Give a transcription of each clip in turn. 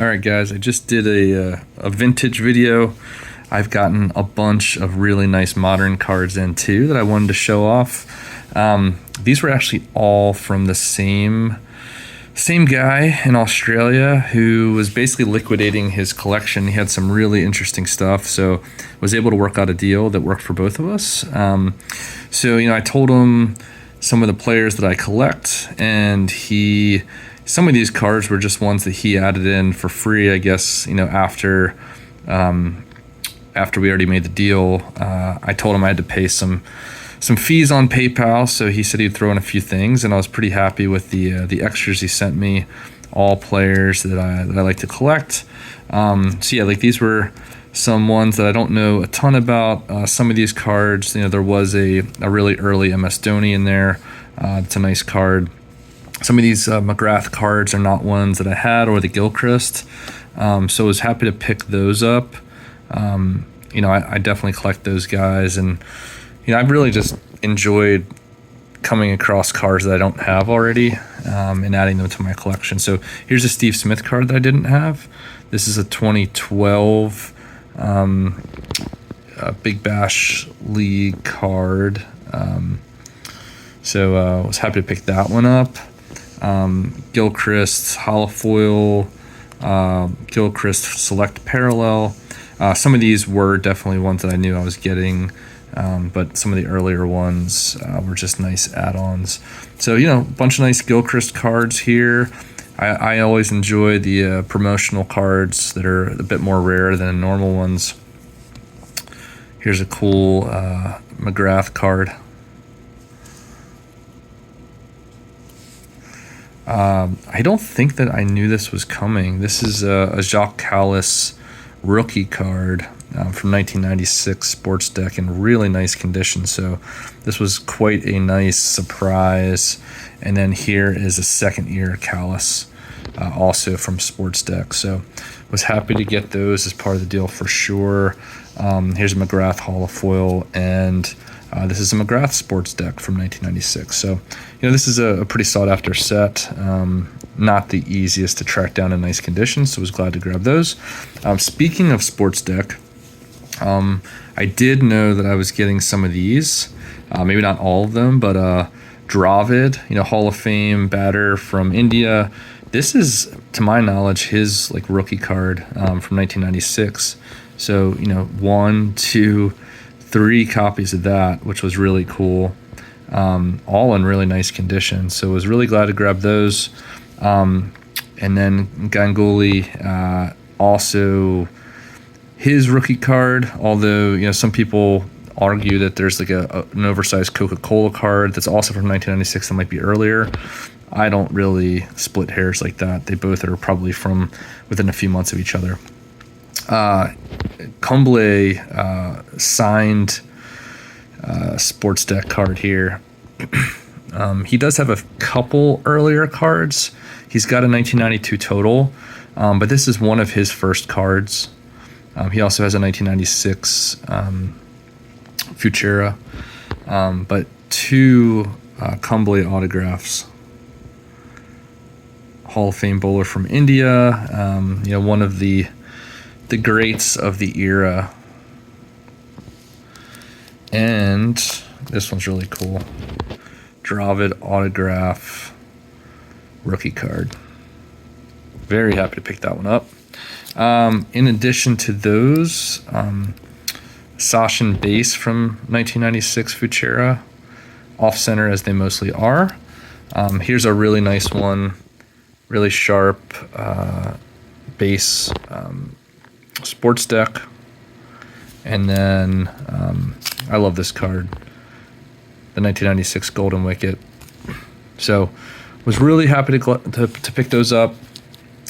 All right, guys, I just did a vintage video. I've gotten a bunch of really nice modern cards in too that I wanted to show off. These were actually all from the same guy in Australia who was basically liquidating his collection. He had some really interesting stuff, so was able to work out a deal that worked for both of us. I told him some of the players that I collect, and some of these cards were just ones that he added in for free, I guess, after we already made the deal. I told him I had to pay some fees on PayPal, so he said he'd throw in a few things, and I was pretty happy with the extras he sent me, all players that I like to collect. These were some ones that I don't know a ton about. Some of these cards, there was a really early MS Dhoni in there. It's a nice card. Some of these McGrath cards are not ones that I had, or the Gilchrist. So I was happy to pick those up. I definitely collect those guys, and I've really just enjoyed coming across cards that I don't have already and adding them to my collection. So here's a Steve Smith card that I didn't have. This is a 2012 Big Bash League card. I was happy to pick that one up. Gilchrist holofoil, Gilchrist select parallel. Some of these were definitely ones that I knew I was getting, but some of the earlier ones were just nice add-ons. So, a bunch of nice Gilchrist cards here. I always enjoy the promotional cards that are a bit more rare than normal ones. Here's a cool McGrath card. I don't think that I knew this was coming. This is a Jacques Callis rookie card from 1996 sports deck in really nice condition. So this was quite a nice surprise. And then here is a second year Callis, also from sports deck. So was happy to get those as part of the deal for sure. Here's a McGrath holofoil, and this is a McGrath sports deck from 1996. So, this is a pretty sought after set. Not the easiest to track down in nice condition, so was glad to grab those. Speaking of sports deck, I did know that I was getting some of these, maybe not all of them, but Dravid, Hall of Fame batter from India. This is, to my knowledge, his rookie card from 1996. So, 1, 2, 3 copies of that, which was really cool, all in really nice condition. So I was really glad to grab those. And then Ganguly, also his rookie card, although some people argue that there's an oversized Coca-Cola card that's also from 1996 that might be earlier. I don't really split hairs like that. They both are probably from within a few months of each other. Kumble signed sports deck card here. He does have a couple earlier cards. He's got a 1992 total, but this is one of his first cards. He also has a 1996 Futura, but 2 Kumble autographs. Hall of Fame bowler from India, one of the greats of the era. And this one's really cool. Dravid autograph rookie card. Very happy to pick that one up. In addition to those, Sachin base from 1996 Futura, off center as they mostly are. Here's a really nice one, really sharp base sports deck. And then I love this card, the 1996 Golden Wicket. So was really happy to pick those up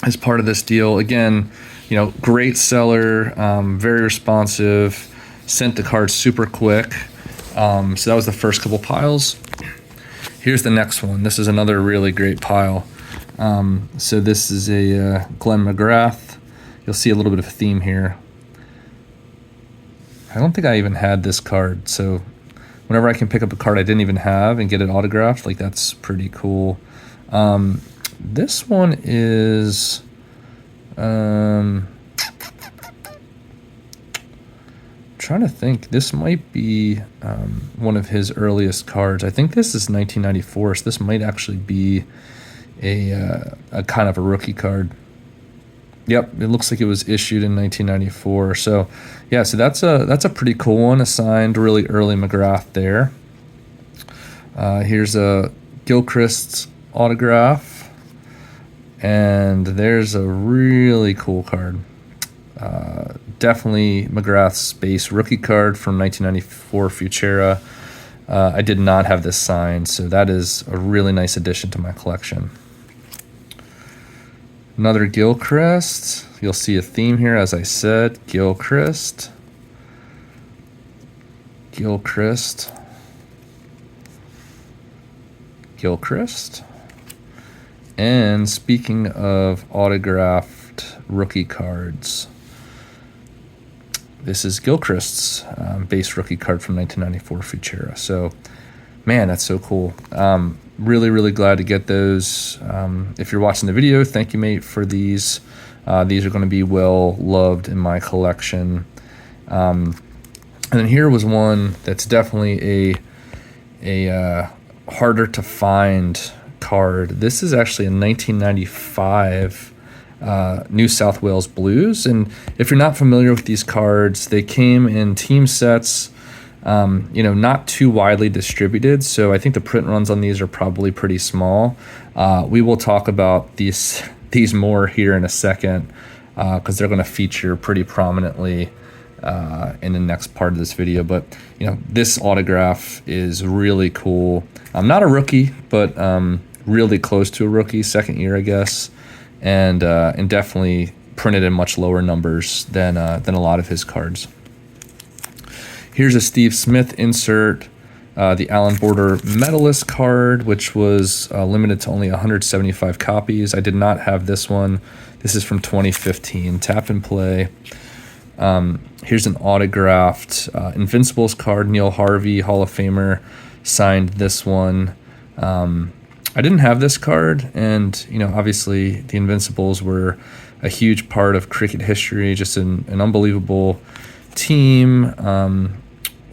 as part of this deal. Again, great seller, very responsive, sent the cards super quick. So that was the first couple piles. Here's the next one. This is another really great pile. So this is a Glenn McGrath. You'll see a little bit of a theme here. I don't think I even had this card, so whenever I can pick up a card I didn't even have and get it autographed, that's pretty cool. This one is Trying to think. This might be one of his earliest cards. I think this is 1994, so this might actually be a kind of a rookie card. Yep, it looks like it was issued in 1994. So, yeah, so that's a pretty cool one. Assigned really early McGrath there. Here's a Gilchrist autograph, and there's a really cool card. Definitely McGrath's base rookie card from 1994 Futura. I did not have this signed, so that is a really nice addition to my collection. Another Gilchrist. You'll see a theme here, as I said. Gilchrist. Gilchrist. Gilchrist. And speaking of autographed rookie cards, this is Gilchrist's base rookie card from 1994 Futura. So, man, that's so cool. Really, really glad to get those. If you're watching the video, thank you, mate, for these. These are going to be well loved in my collection. And then here was one that's definitely a harder to find card. This is actually a 1995 New South Wales Blues. And if you're not familiar with these cards, they came in team sets, not too widely distributed. So I think the print runs on these are probably pretty small. We will talk about these more here in a second, because they're going to feature pretty prominently in the next part of this video. But this autograph is really cool. I'm not a rookie, but really close to a rookie, second year, I guess, and definitely printed in much lower numbers than a lot of his cards. Here's a Steve Smith insert, the Allen Border Medalist card, which was limited to only 175 copies. I did not have this one. This is from 2015, Tap and Play. Here's an autographed Invincibles card. Neil Harvey, Hall of Famer, signed this one. I didn't have this card, and obviously the Invincibles were a huge part of cricket history, just an unbelievable team,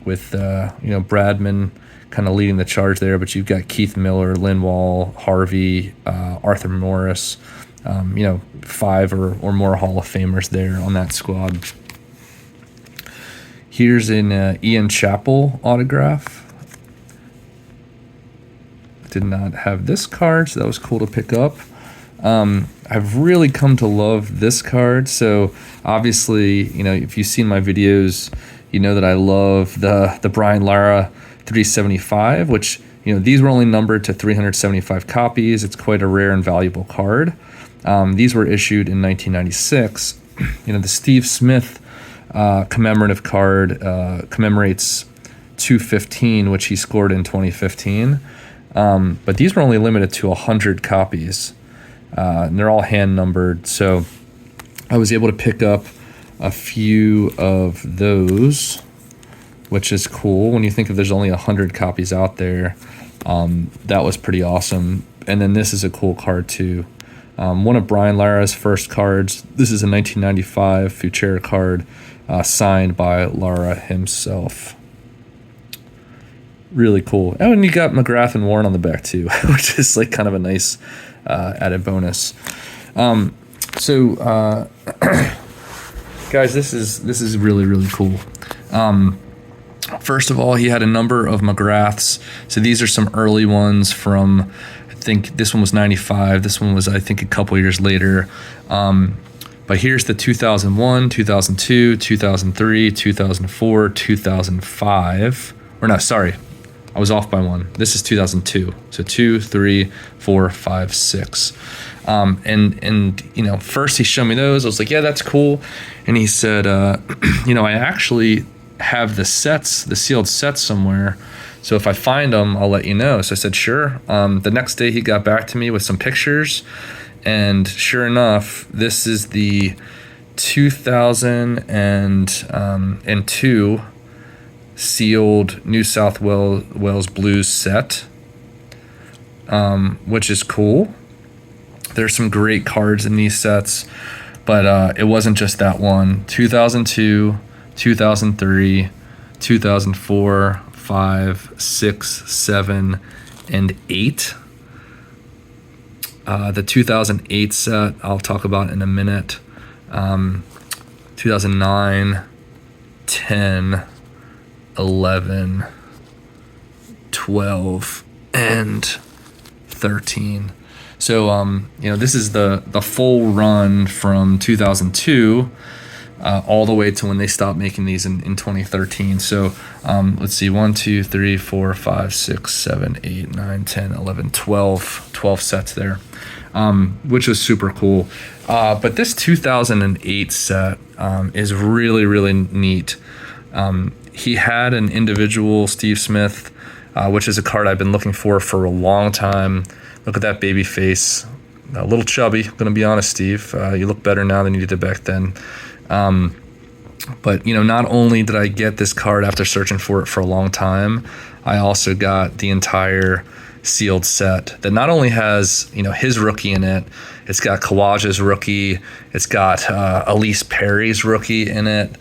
with Bradman kind of leading the charge there, but you've got Keith Miller, Lynn Wall, Harvey, Arthur Morris, 5 or more Hall of Famers there on that squad. Here's an Ian Chappell autograph. Did not have this card, so that was cool to pick up. I've really come to love this card. So obviously, if you've seen my videos, you know that I love the Brian Lara 375, which, these were only numbered to 375 copies. It's quite a rare and valuable card. These were issued in 1996. The Steve Smith commemorative card commemorates 215, which he scored in 2015. But these were only limited to 100 copies. And they're all hand numbered. So I was able to pick up a few of those, which is cool. When you think of there's only 100 copies out there, that was pretty awesome. And then this is a cool card too. One of Brian Lara's first cards. This is a 1995 Futura card, signed by Lara himself. Really cool. Oh, and you got McGrath and Warren on the back too, which is like kind of a nice added bonus. Guys, this is really, really cool. First of all, he had a number of McGraths. So these are some early ones from, I think this one was 95. This one was, I think, a couple years later. But here's the 2001, 2002, 2003, 2004, 2005. Or no, sorry. I was off by one. This is 2002. So 2, 3, 4, 5, 6. And first he showed me those. I was like, yeah, that's cool. And he said, I actually have the sealed sets somewhere. So if I find them, I'll let you know. So I said, sure. The next day he got back to me with some pictures. And sure enough, this is the 2002 sealed New South Wales Blues set, which is cool. There's some great cards in these sets. But it wasn't just that one. 2002, 2003, 2004, 5, 6, 7, and 8. The 2008 set I'll talk about in a minute. 2009, 10, 11, 12, and 13. So, this is the full run from 2002 all the way to when they stopped making these in 2013. So, let's see, 1, 2, 3, 4, 5, 6, 7, 8, 9, 10, 11, 12 sets there, which was super cool. But this 2008 set is really, really neat. He had an individual Steve Smith, which is a card I've been looking for a long time. Look at that baby face. A little chubby, I'm going to be honest, Steve. You look better now than you did back then. But, not only did I get this card after searching for it for a long time, I also got the entire sealed set that not only has, his rookie in it, it's got Kawaja's rookie, it's got Elise Perry's rookie in it.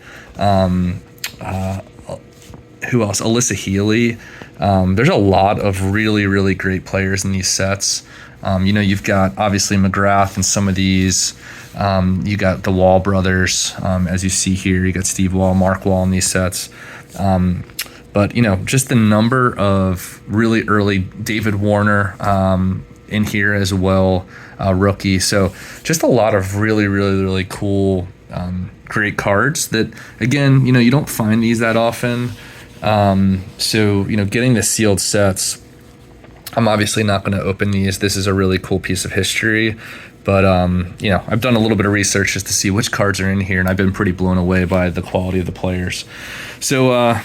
Who else? Alyssa Healy. There's a lot of really, really great players in these sets. You've got obviously McGrath in some of these. You got the Wall brothers, as you see here. You got Steve Wall, Mark Wall in these sets. But just the number of really early David Warner in here as well, rookie. So just a lot of really, really, really cool, great cards that, again, you don't find these that often. So getting the sealed sets, I'm obviously not going to open these. This is a really cool piece of history, but I've done a little bit of research just to see which cards are in here, and I've been pretty blown away by the quality of the players. So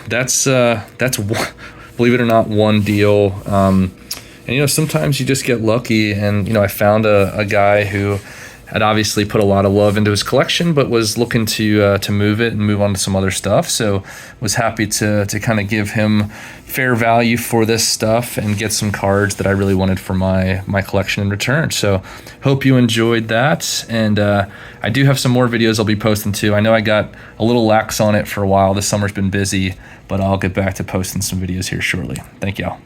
that's believe it or not, one deal. And sometimes you just get lucky, and I found a guy who had obviously put a lot of love into his collection, but was looking to move it and move on to some other stuff. So was happy to kind of give him fair value for this stuff and get some cards that I really wanted for my collection in return. So hope you enjoyed that. And I do have some more videos I'll be posting too. I know I got a little lax on it for a while. This summer's been busy, but I'll get back to posting some videos here shortly. Thank y'all.